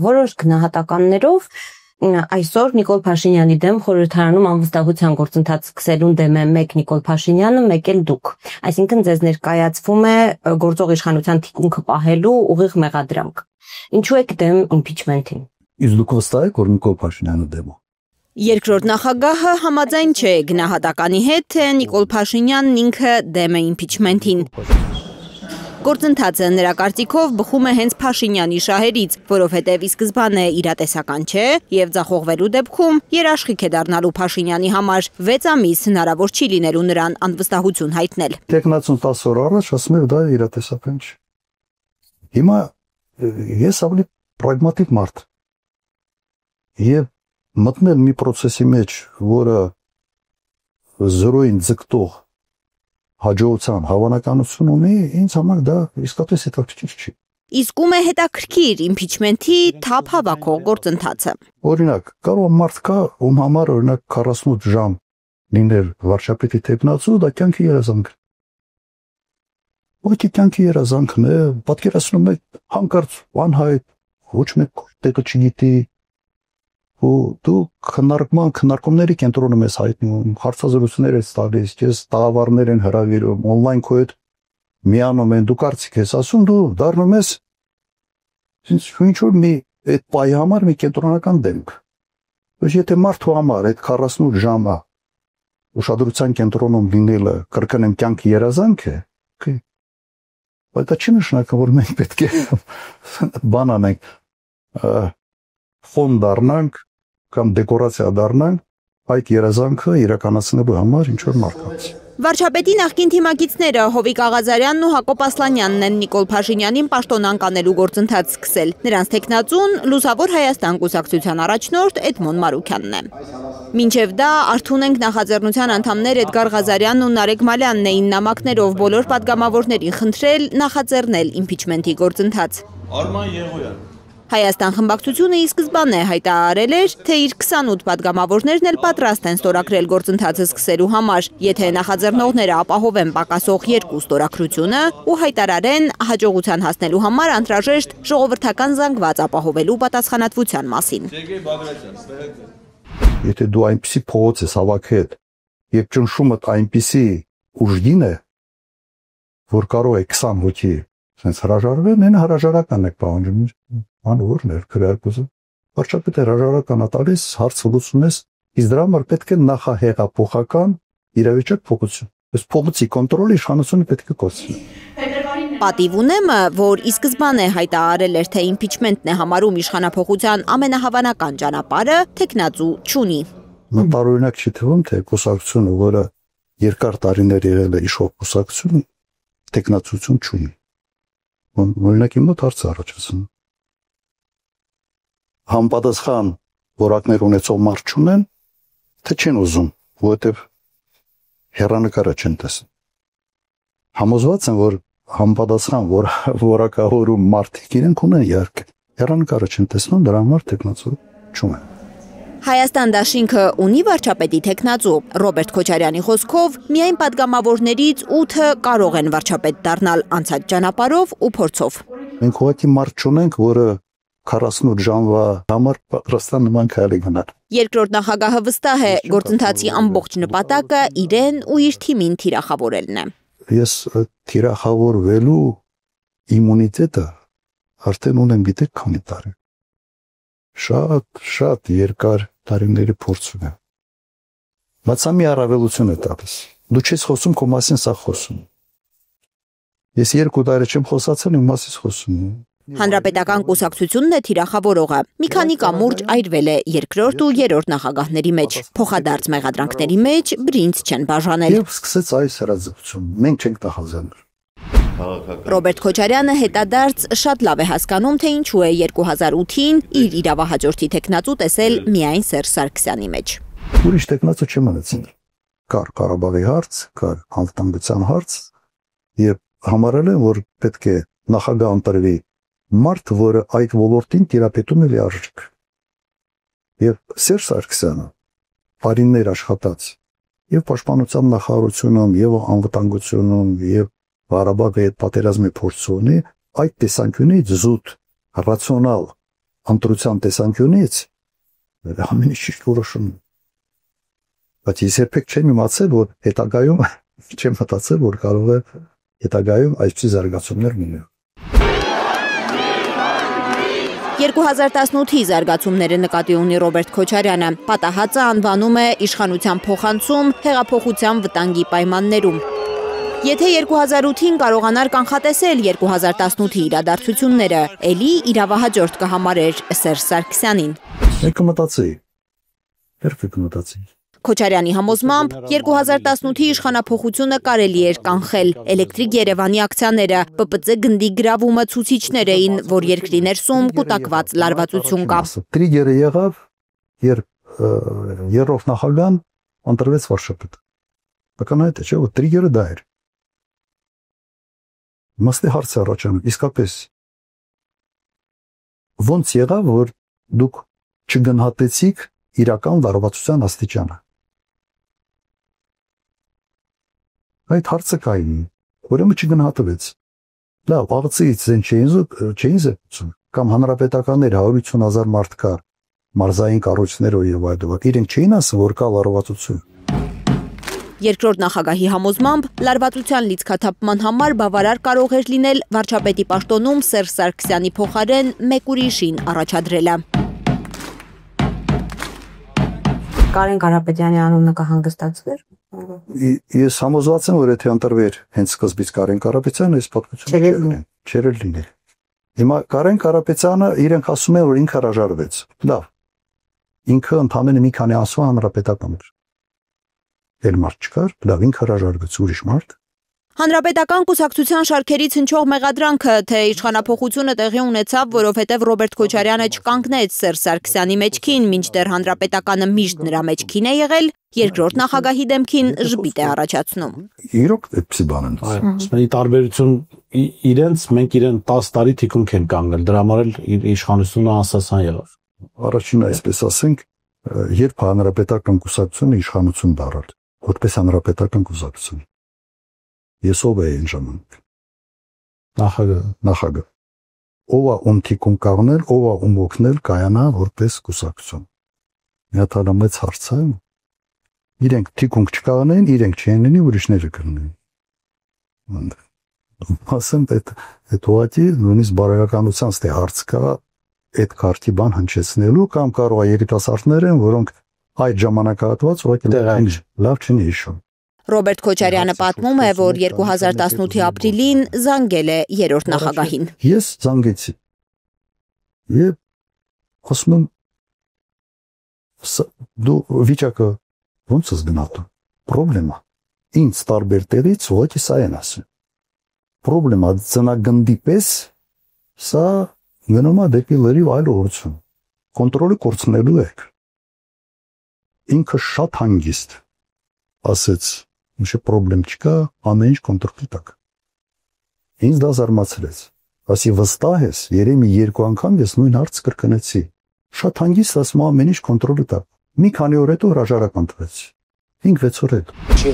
Որոշ գնահատականներով այսօր Նիկոլ Փաշինյանի դեմ խորհրդարանում անվստահության գործընթաց սկսելուն դեմ է մեկ Նիկոլ Փաշինյանը, մեկ էլ դուք։ Այսինքն ձեզ ներկայացվում է գործող իշխանության թիկունքը պահելու ուղիղ մեղադրանք։ Ինչու եք դեմ իմպիչմենթին։ Իսկ դուք վստահ եք, որ Նիկոլ Փաշինյանը դեմ է։ Երկրորդ նախագահը համաձայն չէ գնահատականի հետ, թե Նիկոլ Փաշինյանն ինքը դեմ է իմպիչմենթին։ Գործընթացը նրա կարծիքով բխում է հենց Փաշինյանի շահերից, որովհետև ի սկզբանե իրատեսական չէ եւ ձախողվելու դեպքում երաշխիք է դառնալու Փաշինյանի համար 6 ամիս հնարավոր չի լինելու նրան անվստահություն հայտնել։ Տեխնացուն 10 օր առաջ ասում եք դա իրատեսական չէ։ Հիմա ես ավելի պրագմատիկ մարդ եւ մտնել մի process-ի մեջ, որը զրոյին ձգտող հաջողության հավանականություն ունի, ինձ համար դա իսկապես հետաքրքիր չի։ Իսկ ում է հետաքրքիր իմպիչմենթի թափ հավաքող գործընթացը։ Օրինակ, կարող մարդ կա, ում համար օրինակ 48 ժամ լիներ վարչապետի տեխնացու, դա կյանքի երազանք։ Ոչ կյանքի երազանքն է, պատկերացնում եք հանկարծ անհայտ, ոչ մեկ տեղը չգիտի, ու դու քննարկումների կենտրոնում ես հայտնում, հարցազրույցներ ես տալիս, ես տաղավարներ են հրավիրում, on-line քո հետ միանում են, դու կարծիք ես ասում, դու դառնում ես ինչ-որ մի այդ պայի համար մի կենտրոնական դեմք։ Ոչ եթե մարդու համար այդ 48 ժամը ուշադրության կենտրոնում լինելը կրկնեմ կյանքի երազանք է, բայց դա չի նշանակում, որ մենք պետք է բան անենք, ֆոն դառնանք կամ դեկորացիա դառնանք այդ երազանքը իրականացնելու համար ինչ-որ մարդկանց։ Վարչապետի նախկին թիմակիցները Հովիկ Աղազարյանն ու Հակոբ Ասլանյանն են Նիկոլ Փաշինյանին պաշտոնանկ անելու գործընթաց սկսել։ Նրանց տեխնացուն Լուսավոր Հայաստան կուսակցության առաջնորդ Էդմոն Մարուքյանն է։ Մինչև դա Արթուն ենք նախաձեռնության անդամներ Էդգար Ղազարյանն ու Նարեկ Մալյանն էին նամակներով բոլոր պատգամավորներին խնդրել նախաձեռնել իմպիչմենթի գործընթաց։ Արման Եղոյան Հայաստան խմբակցությունը ի սկզբանե հայտարարել էր, թե իր 28 պատգամավորներն էլ պատրաստ են ստորագրել գործընթացը սկսելու համար, եթե նախաձեռնողները ապահովեն պակասող 2 ստորագրությունը ու հայտարարեն հաջողության հասնելու համար անհրաժեշտ ժողովրդական զանգված ապահովելու պատասխանատվության մասին։ Եթե դու այնպիսի փողոց ես հավաքել եւ ճնշումդ այնպիսի ուժգին է, որ կարող է 20 հոգի sense հրաժարվել, այն հրաժարական եք պահանջում, անորն էր քրեարկուզը։ Վարչապետը հրաժարական տալիս, հարցը լուծում ես, իսկ դրա համար պետք է նախահեղափոխական իրավիճակ փոխություն։ Այս փողոցի կոնտրոլը իշխանությունը պետք է կոչվի։ Պատիվ ունեմը, որ ի սկզբանե հայտարարել էր, թե իմպիչմենթն է համարում իշխանափոխության ամենահավանական ճանապարհը, տեխնացու չունի։ Տարօրինակ չի թվում, թե կուսակցությունը, որը երկար տարիներ եղել է իշխող կուսակցություն, տեխնացություն չունի։ Օրինակ իմ մոտ հարց առաջացնում։ Համապատասխան որակներ ունեցող մարդ չունեն, թե չեն ուզում, որովհետև հեռանկարը չեն տեսնում։ Համոզված եմ, որ համապատասխան որակավորում մարդիկ իրենք ունեն իհարկե, հեռանկարը չեն տեսնում, դրա համար տեխնացու չունեն։ Հայաստան դաշինքը ունի վարչապետի տեխնացու։ Ռոբերտ Քոչարյանի խոսքով միայն պատգամավորներից 8-ը կարող են վարչապետ դառնալ անցած ճանապարհով ու փորձով։ Մենք ուղղակի մարդ չունենք, որը 48 ժամվա համար պատրաստան նման քայլի գնալ։ Երկրորդ նախագահը վստահ է, գործընթացի ամբողջ նպատակը իրեն ու իր թիմին թիրախավորելն է։ Ես թիրախավորվելու իմունիտետը արդեն ունեմ, գիտեք քանի տարի։ Շատ երկար տարիների փորձ ունեմ։ Բայց ամի առավելություն է տալիս։ Դու չես խոսում, քո մասին սա խոսում։ Ես 2 տարի չեմ խոսացել, իմ մասից խոսում եմ։ Հանրապետական կուսակցությունն է թիրախավորողը։ Մի քանի կամուրջ այրվել է երկրորդ ու երրորդ նախագահների մեջ։ Փոխադարձ մեղադրանքների մեջ բրինձ չեն բաժանել։ Եվ սկսեց այս հրաձգությունը։ Մենք չենք նախաձեռնել։ Ռոբերտ Քոչարյանը հետադարձ շատ լավ է հասկանում, թե ինչու է 2008-ին իր իրավահաջորդի տեխնացու տեսել միայն Սերժ Սարգսյանի մեջ։ Ուրիշ տեխնացու չմնացին։ Կար Ղարաբաղի հարց, կար անվտանգության հարց, եւ համարել են, որ պետք է նախագահ ընտրվի մարդ, որը այդ ոլորտին տիրապետում է լիարժեք։ Եվ Սերժ Սարգսյանը տարիներ աշխատած եւ պաշտպանության նախարարությունում, եւ անվտանգությունում, եւ Ղարաբաղի հետ պատերազմի փորձ ունի, այդ տեսանկյունից զուտ, ռացիոնալ ընտրության տեսանկյունից ամեն ինչ ճիշտ որոշում է։ Բայց ես երբեք չեմ իմացել, որ հետագայում չեմ մտածել, որ կարող է հետագայում այսպիսի զարգացումներ լինել։ 2018-ի զարգացումները նկատի ունի Ռոբերտ Քոչարյանը, պատահածը անվանում է իշխանության փոխանցում հեղափոխության վտանգի պայմաններում։ Եթե 2008-ին կարողանար կանխատեսել 2018-ի իրադարձությունները, էլի իրավահաջորդ կհամարեր Սերժ Սարգսյանին։ Եկը մտածեի։ Երբեք մտածեի։ Քոչարյանի համոզմամբ 2018-ի իշխանափոխությունը կարելի էր կանխել։ Էլեկտրիկ Երևանի ակցիաները, ՊՊԾ գնդի գրավումը ցուցիչներ էին, որ երկրի ներսում կուտակված լարվածություն կա։ Տրիգերը եղավ, երբ երրորդ նախագահան ընտրվեց վարչապետ։ Ակնհայտ է, չէ՞, որ տրիգերը դա էր։ Մստի հարց է առաջանում, իսկապես ոնց եղավ, որ դուք չգնահատեցիք իրական լարվածության աստիճանը։ Այդ հարցը կային, ուրեմն չգնահատվեց։ Լավ, աղցից զեն չէին զեկուցում, կամ հանրապետականներ 150,000 մարդ կար, մարզային կառույցներով եւ այլն, իրենք չէին ասում, որ կա լարվածություն։ Երկրորդ նախագահի համոզմամբ լարվածության լիցքաթափման համար բավարար կարող էր լինել վարչապետի պաշտոնում Սերժ Սարգսյանի փոխարեն մեկ ուրիշին առաջադրելը։ Կարեն Կարապետյանի անունը կհանգստացվեր։ Ես համոզված եմ, որ եթե ընտրվեր հենց սկզբից Կարեն Կարապետյանը, այս պատմությունը չէր լինել։ Հիմա Կարեն Կարապետյանը իրենք ասում են, որ ինքը հրաժարվեց։ Լավ։ Ինքը ընդամենը մի քանի ամսվա հանրապետական էր։ Էլ մարդ չկար, լավ, ինքը հրաժարվեց, ուրիշ մարդ։ Հանրապետական կուսակցության շարքերից հնչող մեղադրանքը, թե իշխանափոխությունը տեղի ունեցավ, որովհետև Ռոբերտ Քոչարյանը չկանգնեց Սերժ Սարգսյանի մեջքին, մինչդեռ հանրապետականը միշտ նրա մեջքին է եղել, երկրորդ նախագահի դեմքին ժպիտ է առաջացնում։ Իրոք այդպիսի բան են։ Ի տարբերություն իրենց, մենք իրեն 10 տարի թիկունք են կանգնել, դրա համար էլ իշխանությունը անսասան եղավ։ Առաջինը այսպես ասենք, երբ հանրապետական կուսակցությունը իշխանություն դառավ, որպես հանրապետական կուսակցություն։ Ես ով էի այն ժամանակ։ Նախագահ։ Ով է ում թիկուն կանգնել, ով է ում օգնել կայանա որպես կուսակցություն։ Միաթալը մեծ հարց է։ Իրենք թիկունք չկանգնեն, իրենք չեն լինի, ուրիշները կլինեն։ Ասեմ, այդ ուղղակի նույնիսկ բարոյականության ստե հարց կա այդ քարտի բան հնչեցնելու կամ կարող է երիտասարդներ են, որոնք այդ ժամանակահատված ուղղակի լավ չեն հիշում։ Ռոբերտ Քոչարյանը պատմում է, որ 2018-ի ապրիլին զանգել է երրորդ նախագահին։ Ես զանգեցի։ Եվ ասում եմ, դու վիճակը ոնց ես գնահատում։ Պրոբլեմա։ Ինձ տարբեր տեղից ուղղակի սա են ասում։ Պրոբլեմա ծնագնդի պես սա գնում է դեպի լրիվ այլ ուղղություն։ Կոնտրոլը կորցնելու եք։ Ինքը շատ հանգիստ ասեց, ինչ պրոբլեմ չկա, ամեն ինչ կոնտրոլի տակ։ Ինձ դա զարմացրեց։ Ասի վստահ ես, երեմի 2 անգամ ես նույն հարց կրկնեցի։ Շատ հանգիստ ասում ամեն ինչ կոնտրոլի տակ։ Մի քանի օր հետո հրաժարական տվեց։ 5-6 օր հետո։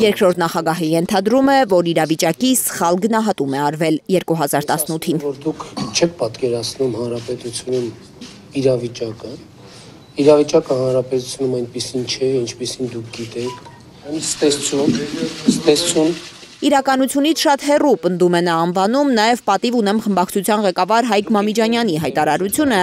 Երկրորդ նախագահի ենթադրում է, որ իրավիճակի սխալ գնահատում է արվել 2018-ին։ Որ դուք չեք պատկերացնում հանրապետությունում իրավիճակը։ Իրավիճակը հանրապետությունում այնպեսին չէ, ինչպեսին դուք գիտեք։ Ստեսություն։ Իրականությունից շատ հեռու պնդում է նա անվանում, նաև պատիվ ունեմ խմբակցության ղեկավար Հայկ Մամիջանյանի հայտարարությունը,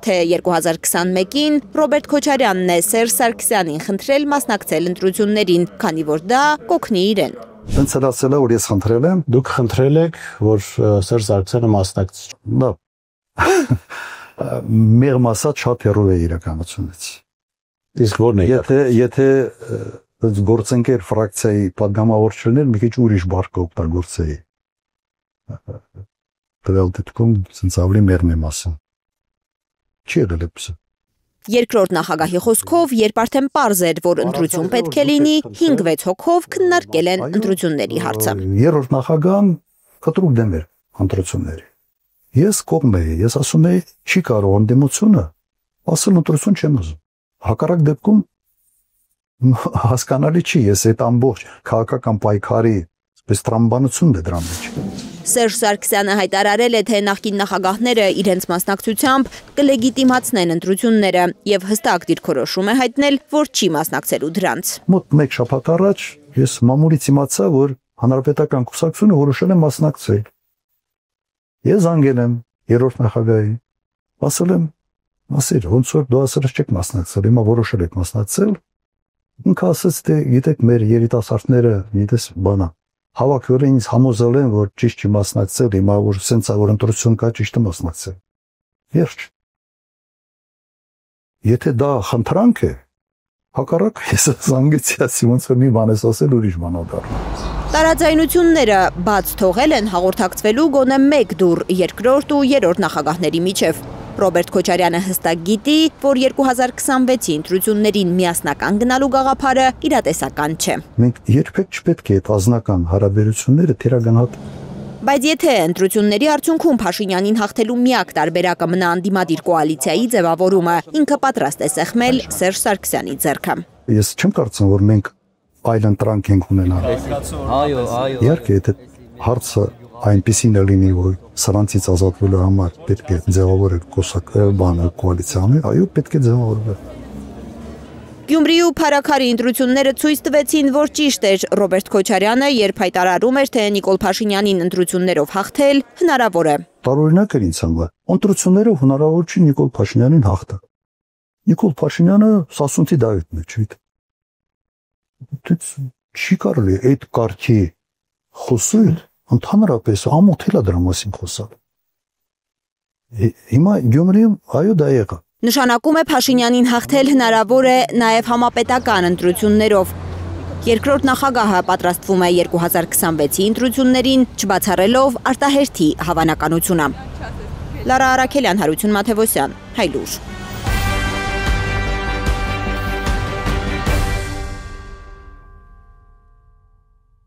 թե 2021-ին Ռոբերտ Քոչարյանն է Սերժ Սարգսյանին խնդրել մասնակցել ընտրություններին, քանի որ դա կօգնի իրեն։ Հենց ասել է, որ ես խնդրել եմ, Դուք խնդրել եք, որ Սերժ Սարգսյանը մասնակցի։ լավ։ Մեղմ ասած շատ հեռու է իրականությունից։ Իսկ ո՞րն է։ Եթե գործընկեր ֆրակցիայի պատգամավոր չլիներ, մի քիչ ուրիշ բառ կօգտագործեի։ Տվյալ դեպքում ցենց ավելի մեղմ եմ ասում։ Չի եղել էսը։ Երկրորդ նախագահի խոսքով, երբ արդեն պարզ էր, որ ընտրություն պետք է լինի, 5-6 հոգով քննարկել են ընտրությունների հարցը։ Երրորդ նախագահան կտրուկ դեմ էր ընտրությունների։ Ես կողմ էի, ես ասում էի, չի կարող ընդդիմությունը ասել ընտրություն չեմ ուզում։ Հակառակ դեպքում հասկանալի չի, ես այդ ամբողջ քաղաքական պայքարի այսպես տրամաբանությունն է դրա մեջ։ Սերժ Սարգսյանը հայտարարել է, թե նախկին նախագահները իրենց մասնակցությամբ կլեգիտիմացնեն ընտրությունները եւ հստակ դիրքորոշում է հայտնել, որ չի մասնակցելու դրանց։ Մոտ 1 շաբաթ առաջ ես մամուլից իմացա, որ Հանրապետական կուսակցությունը որոշել է մասնակցել։ Ես զանգել եմ երրորդ նախագահին, ասել եմ, ասել, ոնց որ դու ասել չեք մասնակցել, հիմա որոշել եք մասնակցել։ Ինքը ասաց, թե գիտեք, մեր երիտասարդները, գիտես, բանա, հավաքվել են ինձ համոզել են, որ ճիշտ չի մասնակցել, հիմա որ սենց որ ընտրություն կա, ճիշտ է մասնակցել։ Վերջ։ Եթե դա խնդրանք է, հակառակ ես զանգեցի, ասի ոնց որ մի բան ես ասել, ուրիշ բան ադառնա։ Տարաձայնությունները բաց թողել են հաղորդակցվելու գոնե 1 դուռ երկրորդ ու երրորդ նախագահների միջև։ Ռոբերտ Քոչարյանը հստակ գիտի, որ 2026-ի ընտրություններին միասնական գնալու գաղափարը իրատեսական չէ։ Մենք երբեք չպետք է այդ ազնական հարաբերությունները թերագնահատել։ Բայց եթե ընտրությունների արդյունքում Փաշինյանին հաղթելու միակ տարբերակը մնա անդիմադիր կոալիցիայի ձևավորումը, ինքը պատրաստ է սեղմել Սերժ Սարգսյանի ձեռքը։ Ես չեմ կարծում, որ մենք այլ ընտրանք ենք ունենալ։ Այո։ Իհարկե, եթե հարցը այնպեսին է լինի, որ սրանցից ազատվելու համար պետք է ձևավորել կոալիցիան, այո, պետք է ձևավորվել։ Գյումրիու Փարաքարի ընտրությունները ցույց տվեցին, որ ճիշտ էր Ռոբերտ Քոչարյանը, երբ հայտարարում էր, թե Նիկոլ Փաշինյանին ընտրություններով հաղթել հնարավոր է։ Տարօրինակ էր ինձ համար։ Ընտրություններով հնարավոր չի Նիկոլ Փաշինյանին հաղթել։ Նիկոլ Փաշինյանը Սասունցի Դավիթն է, չգիտեմ։ Չի կարելի այդ կարգի խոսել, ընդհանրապես ամոթել է դրա մասին խոսալ։ Հիմա Գյումրիում այո դա եղավ։ Նշանակում է Փաշինյանին հաղթել հնարավոր է նաև համապետական ընտրություններով։ Երկրորդ նախագահը պատրաստվում է 2026-ի ընտրություններին, չբացառելով արտահերթի հավանականությունը։ Լարա Արաքելյան, Հարություն Մաթևոսյան, Հայլուր։